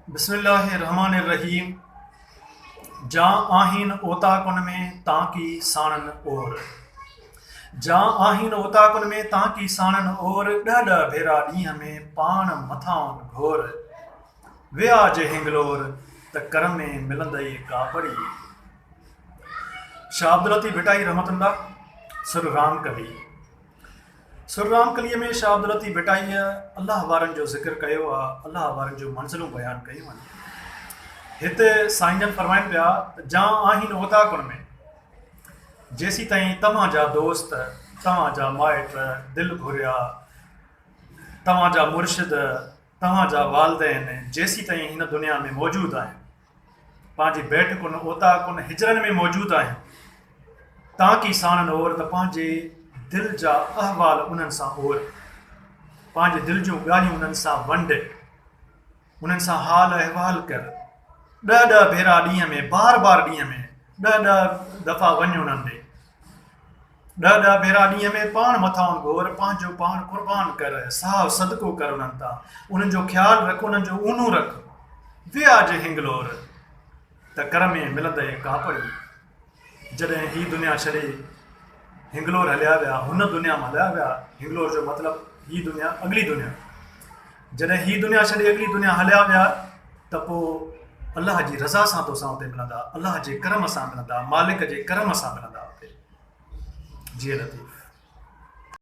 बिस्मिल्लाहिर्रहमानिर्रहीम। जां आहिन ओता कुन में ताकी साणन और। जां आहिन ओता कुन में ताकी साणन और। ॾह ॾह भेरा ॾींहं में पाण मथाउनि घोर। विया जे हिंगलोर त कर में मिलंदई कापड़ी। शाह अब्दुल लतीफ़ भिटाई रहमतुल्लाह सुर राम कली। सुर राम कलीअ में शाह अब्दुल लतीफ़ भिटाईअ अल्लाह वारनि जो ज़िक्र कयो आहे, अल्लाह वारनि जो मंज़िलूं बयानु कयूं आहिनि। हिते साईं जन फरमाइनि पिया त जां आहिनि ओता कुन में, जेसी ताईं तव्हांजा दोस्त, तव्हांजा माइट दिलि घुरिया, तव्हांजा मुर्शिद, तव्हांजा वालदेन जेसी ताईं हिन दुनिया में मौजूदु आहिनि, पंहिंजी बैठ कुन ओता कुन हिजरनि में मौजूदु आहिनि, ताकी साणनि और त पंहिंजे दिलि जा अहवाल उन्हनि सां और, पंहिंजे दिलि जूं ॻाल्हियूं उन्हनि सां वंड, उन्हनि सां हाल अहवाल कर। ॾह ॾह भेरा ॾींहं में, बार बार ॾींहं में, ॾह ॾह दफ़ा वञ उन्हनि ॾे, ॾह ॾह भेरा ॾींहं में पाण मथाउनि घोर, पंहिंजो पाण क़ुर्बान कर, साहु सदको कर उन्हनि तां, उन्हनि जो ख़्यालु रख, उन्हनि जो ऊनू रख। विया जे हिंगलोर त कर में मिलंदई कापड़ी। जॾहिं ही दुनिया छॾे हिंगलोर हलिया विया, हुन दुनिया मां हलिया विया। हिंगलोर जो मतिलबु ही दुनिया, अॻिली दुनिया। जॾहिं ही दुनिया छॾे अॻिली दुनिया हलिया विया त पोइ अल्लाह जी रज़ा सां तोसां हुते मिलंदा, अल्लाह जे करम सां मिलंदा, मालिक जे करम सां मिलंदा हुते। जी लतीफ़।